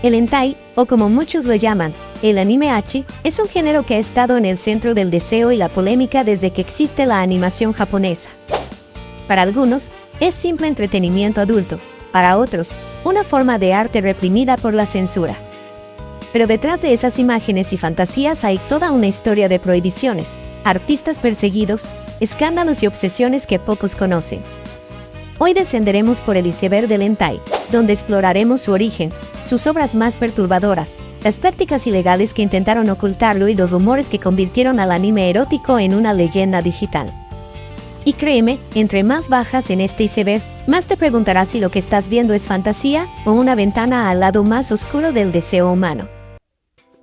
El hentai, o como muchos lo llaman, el anime H, es un género que ha estado en el centro del deseo y la polémica desde que existe la animación japonesa. Para algunos, es simple entretenimiento adulto, para otros, una forma de arte reprimida por la censura. Pero detrás de esas imágenes y fantasías hay toda una historia de prohibiciones, artistas perseguidos, escándalos y obsesiones que pocos conocen. Hoy descenderemos por el iceberg del hentai, donde exploraremos su origen, sus obras más perturbadoras, las prácticas ilegales que intentaron ocultarlo y los rumores que convirtieron al anime erótico en una leyenda digital. Y créeme, entre más bajas en este iceberg, más te preguntarás si lo que estás viendo es fantasía o una ventana al lado más oscuro del deseo humano.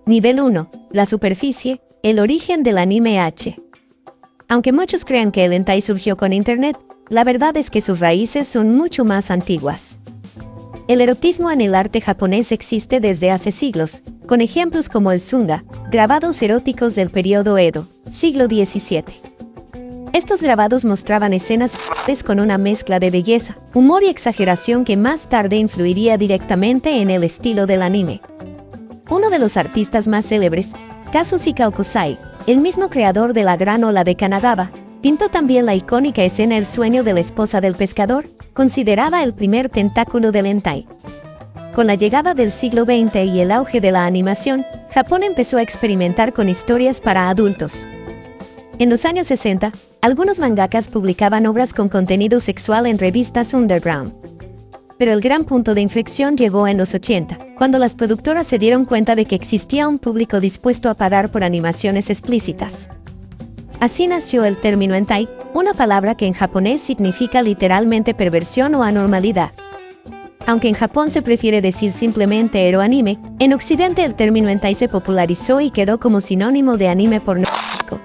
Nivel 1. La superficie, el origen del anime H. Aunque muchos crean que el hentai surgió con internet, la verdad es que sus raíces son mucho más antiguas. El erotismo en el arte japonés existe desde hace siglos, con ejemplos como el Sunga, grabados eróticos del periodo Edo, siglo XVII. Estos grabados mostraban escenas con una mezcla de belleza, humor y exageración que más tarde influiría directamente en el estilo del anime. Uno de los artistas más célebres, Kazushika Hokusai, el mismo creador de la gran ola de Kanagawa, pintó también la icónica escena El sueño de la esposa del pescador, considerada el primer tentáculo del hentai. Con la llegada del siglo XX y el auge de la animación, Japón empezó a experimentar con historias para adultos. En los años 60, algunos mangakas publicaban obras con contenido sexual en revistas underground. Pero el gran punto de inflexión llegó en los 80, cuando las productoras se dieron cuenta de que existía un público dispuesto a pagar por animaciones explícitas. Así nació el término hentai, una palabra que en japonés significa literalmente perversión o anormalidad. Aunque en Japón se prefiere decir simplemente eroanime, en Occidente el término hentai se popularizó y quedó como sinónimo de anime pornográfico.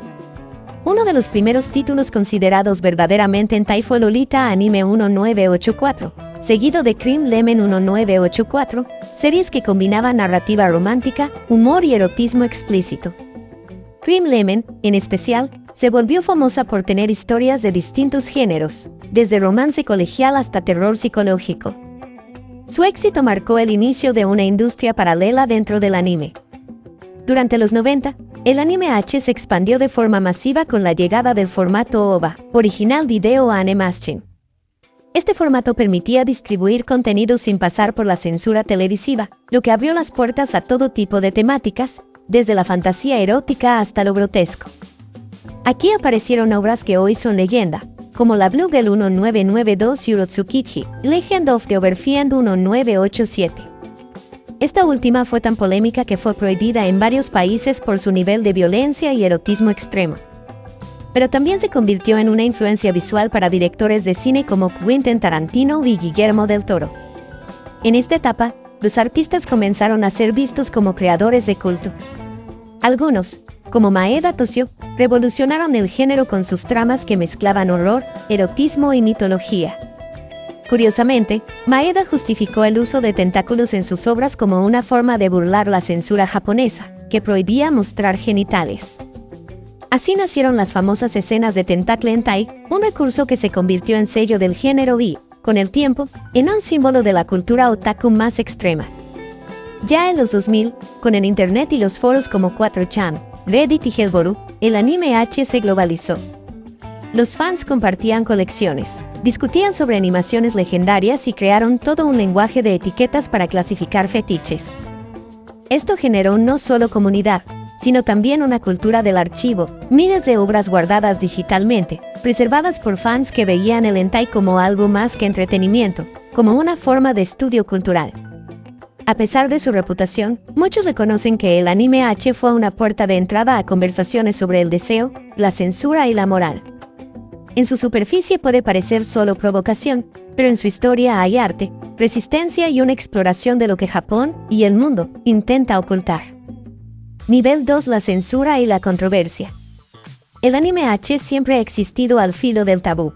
Uno de los primeros títulos considerados verdaderamente hentai fue Lolita Anime 1984, seguido de Cream Lemon 1984, series que combinaban narrativa romántica, humor y erotismo explícito. Cream Lemon, en especial, se volvió famosa por tener historias de distintos géneros, desde romance colegial hasta terror psicológico. Su éxito marcó el inicio de una industria paralela dentro del anime. Durante los 90, el anime H se expandió de forma masiva con la llegada del formato OVA, Original Video Animation. Este formato permitía distribuir contenido sin pasar por la censura televisiva, lo que abrió las puertas a todo tipo de temáticas, desde la fantasía erótica hasta lo grotesco. Aquí aparecieron obras que hoy son leyenda, como la Blue Girl 1992 Yurotsukichi, Legend of the Overfiend 1987. Esta última fue tan polémica que fue prohibida en varios países por su nivel de violencia y erotismo extremo. Pero también se convirtió en una influencia visual para directores de cine como Quentin Tarantino y Guillermo del Toro. En esta etapa, los artistas comenzaron a ser vistos como creadores de culto. Algunos, como Maeda Toshio, revolucionaron el género con sus tramas que mezclaban horror, erotismo y mitología. Curiosamente, Maeda justificó el uso de tentáculos en sus obras como una forma de burlar la censura japonesa, que prohibía mostrar genitales. Así nacieron las famosas escenas de tentacle hentai, un recurso que se convirtió en sello del género y, con el tiempo, en un símbolo de la cultura otaku más extrema. Ya en los 2000, con el internet y los foros como 4chan, Reddit y Hellboru, el anime H se globalizó. Los fans compartían colecciones, discutían sobre animaciones legendarias y crearon todo un lenguaje de etiquetas para clasificar fetiches. Esto generó no solo comunidad, sino también una cultura del archivo, miles de obras guardadas digitalmente, preservadas por fans que veían el hentai como algo más que entretenimiento, como una forma de estudio cultural. A pesar de su reputación, muchos reconocen que el anime H fue una puerta de entrada a conversaciones sobre el deseo, la censura y la moral. En su superficie puede parecer solo provocación, pero en su historia hay arte, resistencia y una exploración de lo que Japón y el mundo intenta ocultar. Nivel 2. La censura y la controversia. El anime H siempre ha existido al filo del tabú.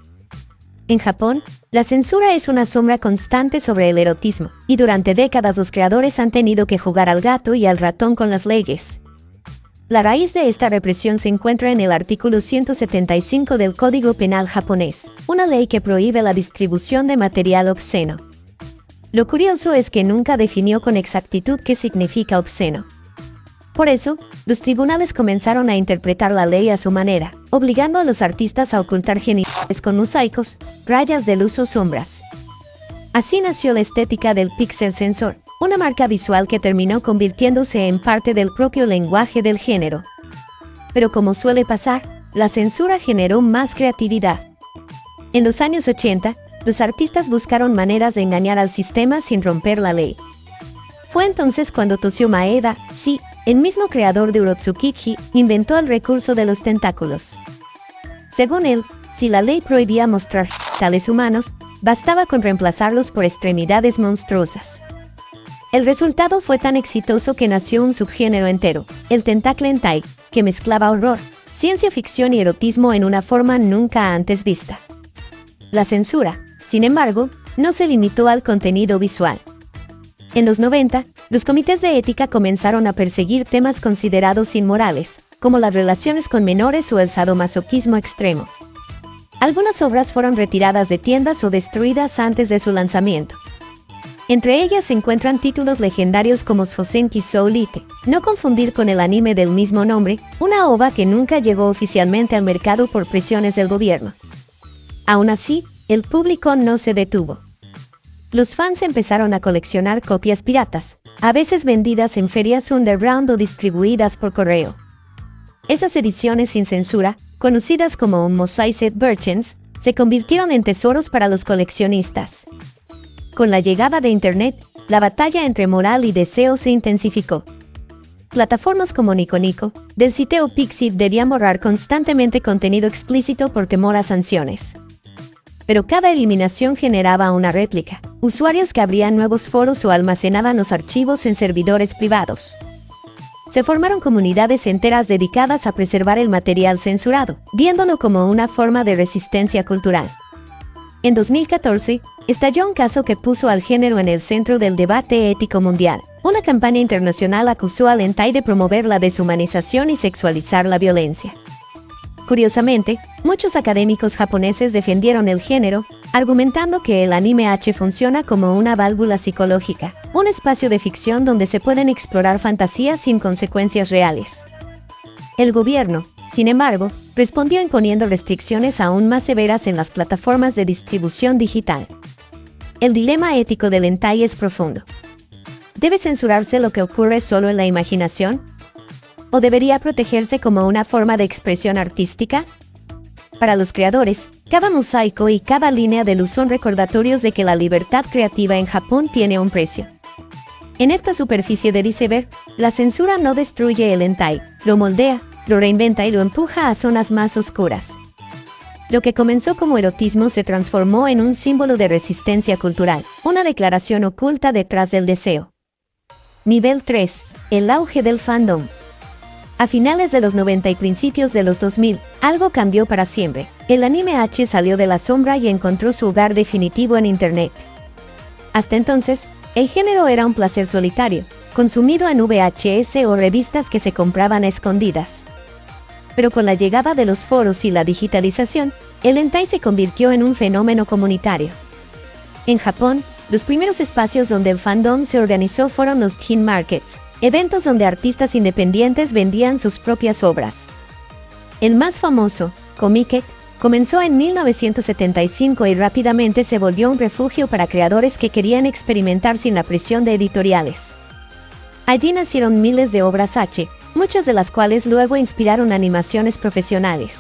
En Japón, la censura es una sombra constante sobre el erotismo, y durante décadas los creadores han tenido que jugar al gato y al ratón con las leyes. La raíz de esta represión se encuentra en el artículo 175 del Código Penal japonés, una ley que prohíbe la distribución de material obsceno. Lo curioso es que nunca definió con exactitud qué significa obsceno. Por eso, los tribunales comenzaron a interpretar la ley a su manera, obligando a los artistas a ocultar genitales con mosaicos, rayas de luz o sombras. Así nació la estética del pixel sensor, una marca visual que terminó convirtiéndose en parte del propio lenguaje del género. Pero como suele pasar, la censura generó más creatividad. En los años 80, los artistas buscaron maneras de engañar al sistema sin romper la ley. Fue entonces cuando Toshio Maeda, sí, el mismo creador de Urotsukiji, inventó el recurso de los tentáculos. Según él, si la ley prohibía mostrar genitales humanos, bastaba con reemplazarlos por extremidades monstruosas. El resultado fue tan exitoso que nació un subgénero entero, el tentacle hentai, que mezclaba horror, ciencia ficción y erotismo en una forma nunca antes vista. La censura, sin embargo, no se limitó al contenido visual. En los 90, los comités de ética comenzaron a perseguir temas considerados inmorales, como las relaciones con menores o el sadomasoquismo extremo. Algunas obras fueron retiradas de tiendas o destruidas antes de su lanzamiento. Entre ellas se encuentran títulos legendarios como Shousenki Soulite, no confundir con el anime del mismo nombre, una OVA que nunca llegó oficialmente al mercado por presiones del gobierno. Aún así, el público no se detuvo. Los fans empezaron a coleccionar copias piratas, a veces vendidas en ferias underground o distribuidas por correo. Esas ediciones sin censura, conocidas como Mosaiced Versions, se convirtieron en tesoros para los coleccionistas. Con la llegada de Internet, la batalla entre moral y deseo se intensificó. Plataformas como Nico Nico, del sitio Pixiv debían borrar constantemente contenido explícito por temor a sanciones. Pero cada eliminación generaba una réplica, usuarios que abrían nuevos foros o almacenaban los archivos en servidores privados. Se formaron comunidades enteras dedicadas a preservar el material censurado, viéndolo como una forma de resistencia cultural. En 2014, estalló un caso que puso al género en el centro del debate ético mundial. Una campaña internacional acusó al hentai de promover la deshumanización y sexualizar la violencia. Curiosamente, muchos académicos japoneses defendieron el género, argumentando que el anime H funciona como una válvula psicológica, un espacio de ficción donde se pueden explorar fantasías sin consecuencias reales. El gobierno, sin embargo, respondió imponiendo restricciones aún más severas en las plataformas de distribución digital. El dilema ético del hentai es profundo. ¿Debe censurarse lo que ocurre solo en la imaginación? ¿O debería protegerse como una forma de expresión artística? Para los creadores, cada mosaico y cada línea de luz son recordatorios de que la libertad creativa en Japón tiene un precio. En esta superficie del iceberg, la censura no destruye el hentai, lo moldea, lo reinventa y lo empuja a zonas más oscuras. Lo que comenzó como erotismo se transformó en un símbolo de resistencia cultural, una declaración oculta detrás del deseo. Nivel 3. El auge del fandom. A finales de los 90 y principios de los 2000, algo cambió para siempre. El anime H salió de la sombra y encontró su hogar definitivo en Internet. Hasta entonces, el género era un placer solitario, consumido en VHS o revistas que se compraban a escondidas. Pero con la llegada de los foros y la digitalización, el hentai se convirtió en un fenómeno comunitario. En Japón, los primeros espacios donde el fandom se organizó fueron los teen markets, eventos donde artistas independientes vendían sus propias obras. El más famoso, Comiket, comenzó en 1975 y rápidamente se volvió un refugio para creadores que querían experimentar sin la presión de editoriales. Allí nacieron miles de obras H, muchas de las cuales luego inspiraron animaciones profesionales.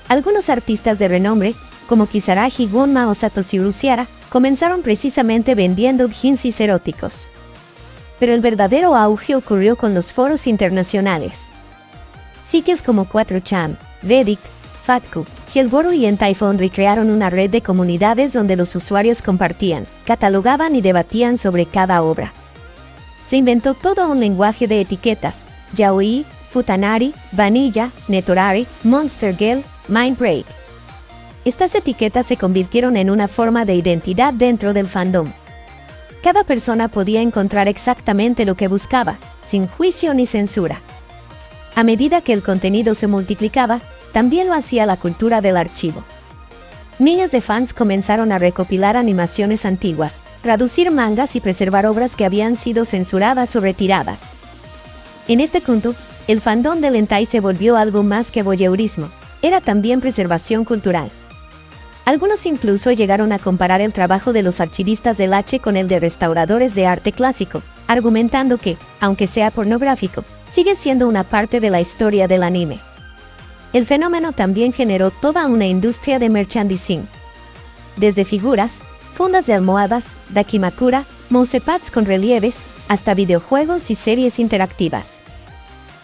Algunos artistas de renombre, como Kisaragi Gunma o Satoshi Uruziara, comenzaron precisamente vendiendo doujinshis eróticos. Pero el verdadero auge ocurrió con los foros internacionales. Sitios como 4chan, Reddit, Fatku, Hellboru y Hentai Foundry crearon una red de comunidades donde los usuarios compartían, catalogaban y debatían sobre cada obra. Se inventó todo un lenguaje de etiquetas: yaoi, futanari, vanilla, netorari, monster girl, mind break. Estas etiquetas se convirtieron en una forma de identidad dentro del fandom. Cada persona podía encontrar exactamente lo que buscaba, sin juicio ni censura. A medida que el contenido se multiplicaba, también lo hacía la cultura del archivo. miles de fans comenzaron a recopilar animaciones antiguas, traducir mangas y preservar obras que habían sido censuradas o retiradas. En este punto, el fandom del hentai se volvió algo más que voyeurismo, era también preservación cultural. Algunos incluso llegaron a comparar el trabajo de los archivistas del H con el de restauradores de arte clásico, argumentando que, aunque sea pornográfico, sigue siendo una parte de la historia del anime. El fenómeno también generó toda una industria de merchandising. Desde figuras, fundas de almohadas, dakimakura, mousepads con relieves, hasta videojuegos y series interactivas.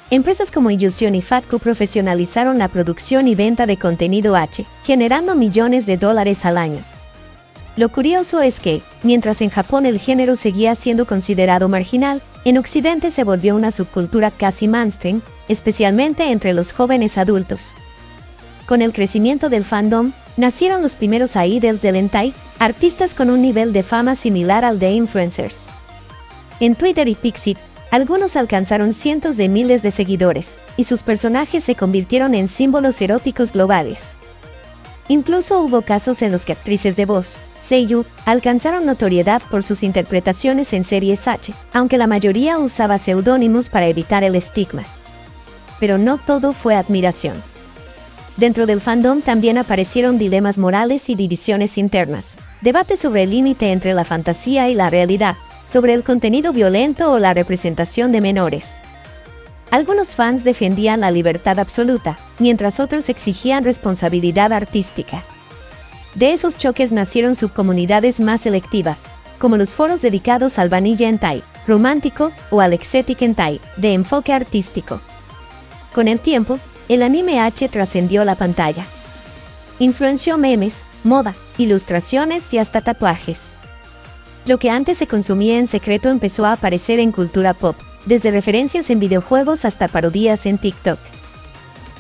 Empresas como Illusion y Fatco profesionalizaron la producción y venta de contenido H, generando millones de dólares al año. Lo curioso es que, mientras en Japón el género seguía siendo considerado marginal, en Occidente se volvió una subcultura casi mainstream, especialmente entre los jóvenes adultos. Con el crecimiento del fandom, nacieron los primeros idols del hentai, artistas con un nivel de fama similar al de influencers. En Twitter y Pixiv, algunos alcanzaron cientos de miles de seguidores, y sus personajes se convirtieron en símbolos eróticos globales. Incluso hubo casos en los que actrices de voz, seiyū, alcanzaron notoriedad por sus interpretaciones en series H, aunque la mayoría usaba seudónimos para evitar el estigma. Pero no todo fue admiración. Dentro del fandom también aparecieron dilemas morales y divisiones internas, debates sobre el límite entre la fantasía y la realidad, sobre el contenido violento o la representación de menores. Algunos fans defendían la libertad absoluta, mientras otros exigían responsabilidad artística. De esos choques nacieron subcomunidades más selectivas, como los foros dedicados al vanilla hentai, romántico o al exotic hentai, de enfoque artístico. Con el tiempo, el anime H trascendió la pantalla. Influenció memes, moda, ilustraciones y hasta tatuajes. Lo que antes se consumía en secreto empezó a aparecer en cultura pop, desde referencias en videojuegos hasta parodias en TikTok.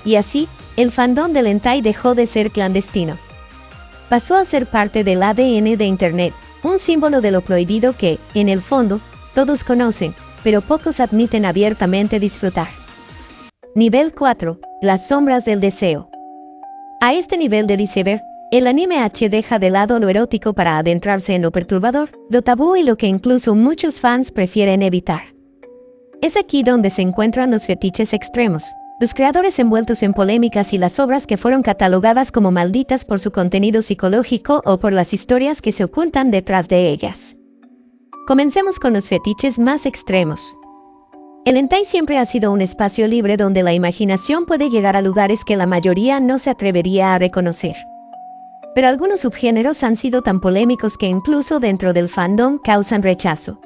Y así, el fandom del hentai dejó de ser clandestino. Pasó a ser parte del ADN de Internet, un símbolo de lo prohibido que, en el fondo, todos conocen, pero pocos admiten abiertamente disfrutar. Nivel 4. Las sombras del deseo. A este nivel del iceberg, el anime H deja de lado lo erótico para adentrarse en lo perturbador, lo tabú y lo que incluso muchos fans prefieren evitar. Es aquí donde se encuentran los fetiches extremos, los creadores envueltos en polémicas y las obras que fueron catalogadas como malditas por su contenido psicológico o por las historias que se ocultan detrás de ellas. Comencemos con los fetiches más extremos. El hentai siempre ha sido un espacio libre donde la imaginación puede llegar a lugares que la mayoría no se atrevería a reconocer. Pero algunos subgéneros han sido tan polémicos que incluso dentro del fandom causan rechazo.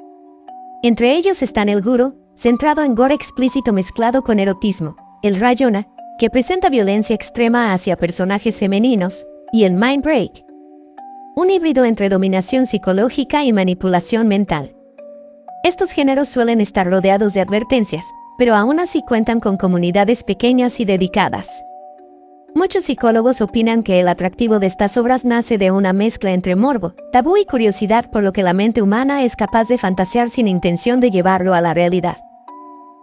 Entre ellos están el guro, centrado en gore explícito mezclado con erotismo, el rayona, que presenta violencia extrema hacia personajes femeninos, y el mind break, un híbrido entre dominación psicológica y manipulación mental. Estos géneros suelen estar rodeados de advertencias, pero aún así cuentan con comunidades pequeñas y dedicadas. Muchos psicólogos opinan que el atractivo de estas obras nace de una mezcla entre morbo, tabú y curiosidad por lo que la mente humana es capaz de fantasear sin intención de llevarlo a la realidad.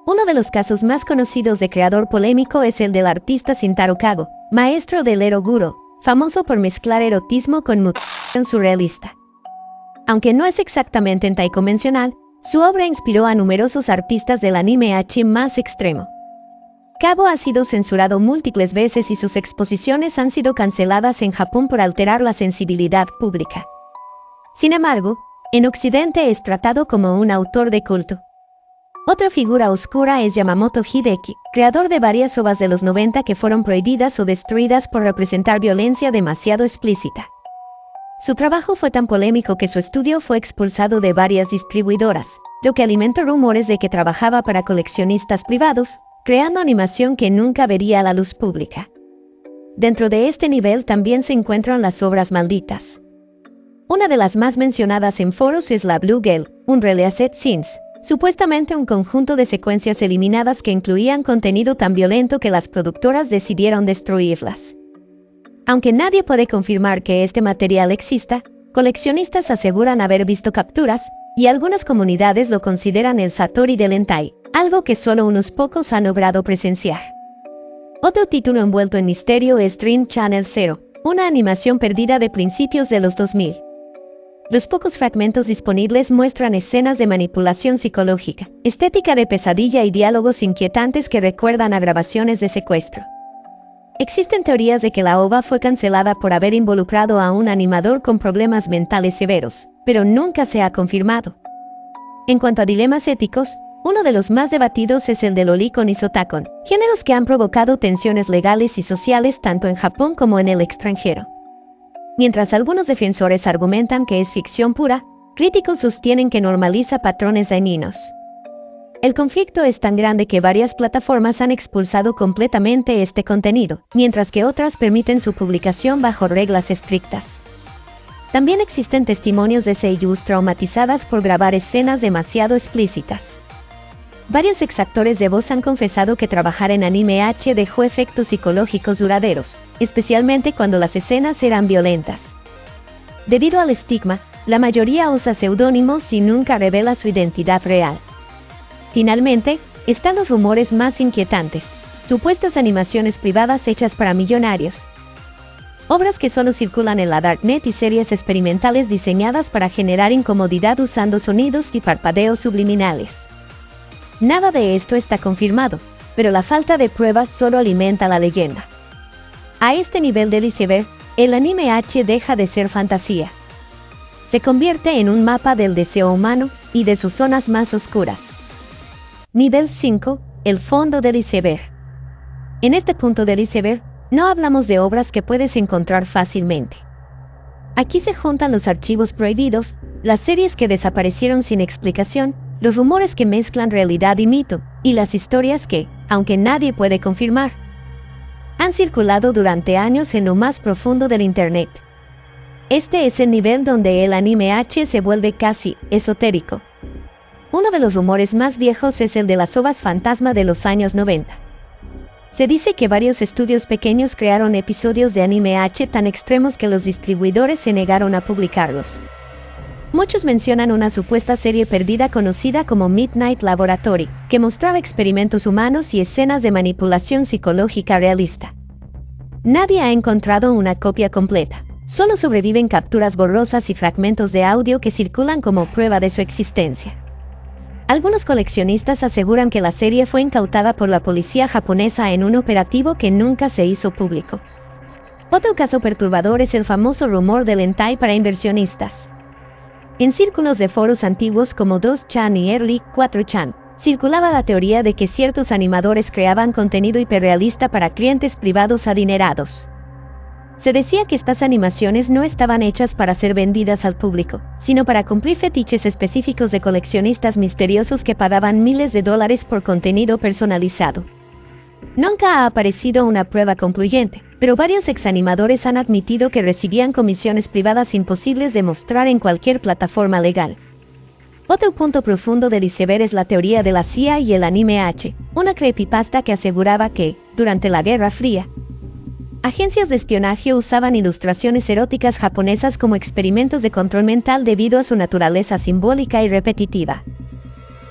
Uno de los casos más conocidos de creador polémico es el del artista Shintaro Kago, maestro del eroguro, famoso por mezclar erotismo con mutación surrealista. Aunque no es exactamente hentai convencional, su obra inspiró a numerosos artistas del anime H más extremo. Kago ha sido censurado múltiples veces y sus exposiciones han sido canceladas en Japón por alterar la sensibilidad pública. Sin embargo, en Occidente es tratado como un autor de culto. Otra figura oscura es Yamamoto Hideki, creador de varias ovas de los 90 que fueron prohibidas o destruidas por representar violencia demasiado explícita. Su trabajo fue tan polémico que su estudio fue expulsado de varias distribuidoras, lo que alimentó rumores de que trabajaba para coleccionistas privados, creando animación que nunca vería a la luz pública. Dentro de este nivel también se encuentran las obras malditas. Una de las más mencionadas en foros es la Blue Girl, un Released Scenes, supuestamente un conjunto de secuencias eliminadas que incluían contenido tan violento que las productoras decidieron destruirlas. Aunque nadie puede confirmar que este material exista, coleccionistas aseguran haber visto capturas, y algunas comunidades lo consideran el Satori del hentai, algo que solo unos pocos han logrado presenciar. Otro título envuelto en misterio es Dream Channel Zero, una animación perdida de principios de los 2000. Los pocos fragmentos disponibles muestran escenas de manipulación psicológica, estética de pesadilla y diálogos inquietantes que recuerdan a grabaciones de secuestro. Existen teorías de que la OVA fue cancelada por haber involucrado a un animador con problemas mentales severos, pero nunca se ha confirmado. En cuanto a dilemas éticos, uno de los más debatidos es el del Lolicon y Shotacon, géneros que han provocado tensiones legales y sociales tanto en Japón como en el extranjero. Mientras algunos defensores argumentan que es ficción pura, críticos sostienen que normaliza patrones dañinos. El conflicto es tan grande que varias plataformas han expulsado completamente este contenido, mientras que otras permiten su publicación bajo reglas estrictas. También existen testimonios de seiyūs traumatizadas por grabar escenas demasiado explícitas. Varios exactores de voz han confesado que trabajar en anime H dejó efectos psicológicos duraderos, especialmente cuando las escenas eran violentas. Debido al estigma, la mayoría usa seudónimos y nunca revela su identidad real. Finalmente, están los rumores más inquietantes, supuestas animaciones privadas hechas para millonarios. Obras que solo circulan en la Darknet y series experimentales diseñadas para generar incomodidad usando sonidos y parpadeos subliminales. Nada de esto está confirmado, pero la falta de pruebas solo alimenta la leyenda. A este nivel del iceberg, el anime H deja de ser fantasía. Se convierte en un mapa del deseo humano y de sus zonas más oscuras. Nivel 5. El fondo del iceberg. En este punto del iceberg, no hablamos de obras que puedes encontrar fácilmente. Aquí se juntan los archivos prohibidos, las series que desaparecieron sin explicación, los rumores que mezclan realidad y mito, y las historias que, aunque nadie puede confirmar, han circulado durante años en lo más profundo del Internet. Este es el nivel donde el anime H se vuelve casi esotérico. Uno de los rumores más viejos es el de las ovas fantasma de los años 90. Se dice que varios estudios pequeños crearon episodios de anime H tan extremos que los distribuidores se negaron a publicarlos. Muchos mencionan una supuesta serie perdida conocida como Midnight Laboratory, que mostraba experimentos humanos y escenas de manipulación psicológica realista. Nadie ha encontrado una copia completa. Solo sobreviven capturas borrosas y fragmentos de audio que circulan como prueba de su existencia. Algunos coleccionistas aseguran que la serie fue incautada por la policía japonesa en un operativo que nunca se hizo público. Otro caso perturbador es el famoso rumor del hentai para inversionistas. En círculos de foros antiguos como 2chan y Early 4chan, circulaba la teoría de que ciertos animadores creaban contenido hiperrealista para clientes privados adinerados. Se decía que estas animaciones no estaban hechas para ser vendidas al público, sino para cumplir fetiches específicos de coleccionistas misteriosos que pagaban miles de dólares por contenido personalizado. Nunca ha aparecido una prueba concluyente, pero varios exanimadores han admitido que recibían comisiones privadas imposibles de mostrar en cualquier plataforma legal. Otro punto profundo del iceberg es la teoría de la CIA y el anime H, una creepypasta que aseguraba que, durante la Guerra Fría, agencias de espionaje usaban ilustraciones eróticas japonesas como experimentos de control mental debido a su naturaleza simbólica y repetitiva.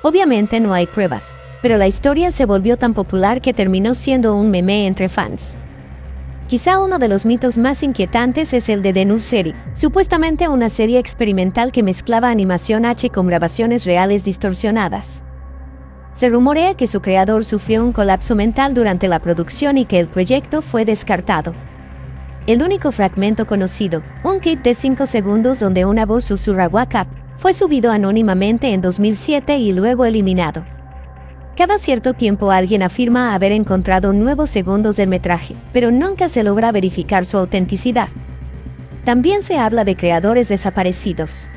Obviamente no hay pruebas, pero la historia se volvió tan popular que terminó siendo un meme entre fans. Quizá uno de los mitos más inquietantes es el de The Nursery, supuestamente una serie experimental que mezclaba animación H con grabaciones reales distorsionadas. Se rumorea que su creador sufrió un colapso mental durante la producción y que el proyecto fue descartado. El único fragmento conocido, un clip de 5 segundos donde una voz susurra "Wake up", fue subido anónimamente en 2007 y luego eliminado. Cada cierto tiempo alguien afirma haber encontrado nuevos segundos del metraje, pero nunca se logra verificar su autenticidad. También se habla de creadores desaparecidos.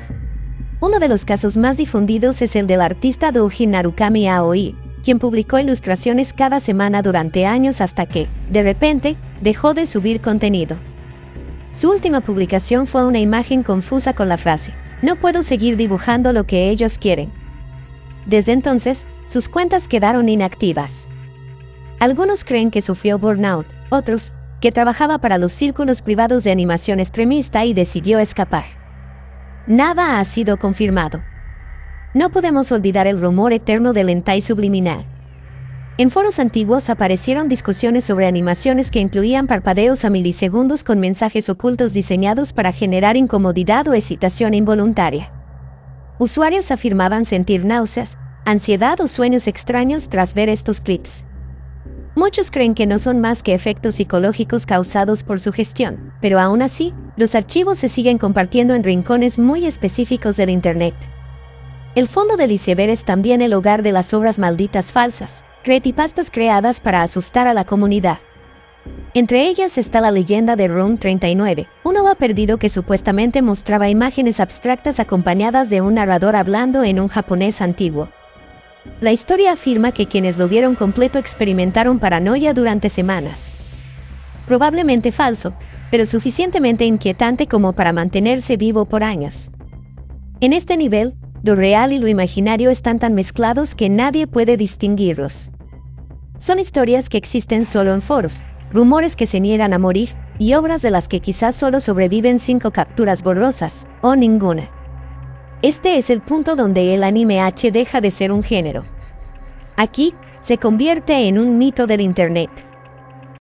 Uno de los casos más difundidos es el del artista doujin Narukami Aoi, quien publicó ilustraciones cada semana durante años hasta que, de repente, dejó de subir contenido. Su última publicación fue una imagen confusa con la frase, "No puedo seguir dibujando lo que ellos quieren". Desde entonces, sus cuentas quedaron inactivas. Algunos creen que sufrió burnout, otros, que trabajaba para los círculos privados de animación extremista y decidió escapar. Nada ha sido confirmado. No podemos olvidar el rumor eterno del hentai subliminal. En foros antiguos aparecieron discusiones sobre animaciones que incluían parpadeos a milisegundos con mensajes ocultos diseñados para generar incomodidad o excitación involuntaria. Usuarios afirmaban sentir náuseas, ansiedad o sueños extraños tras ver estos clips. Muchos creen que no son más que efectos psicológicos causados por sugestión, pero aún así, los archivos se siguen compartiendo en rincones muy específicos del Internet. El fondo del iceberg es también el hogar de las obras malditas falsas, creepypastas creadas para asustar a la comunidad. Entre ellas está la leyenda de Room 39, un OVA perdido que supuestamente mostraba imágenes abstractas acompañadas de un narrador hablando en un japonés antiguo. La historia afirma que quienes lo vieron completo experimentaron paranoia durante semanas. Probablemente falso, pero suficientemente inquietante como para mantenerse vivo por años. En este nivel, lo real y lo imaginario están tan mezclados que nadie puede distinguirlos. Son historias que existen solo en foros, rumores que se niegan a morir, y obras de las que quizás solo sobreviven 5 capturas borrosas, o ninguna. Este es el punto donde el anime H deja de ser un género. Aquí, se convierte en un mito del Internet.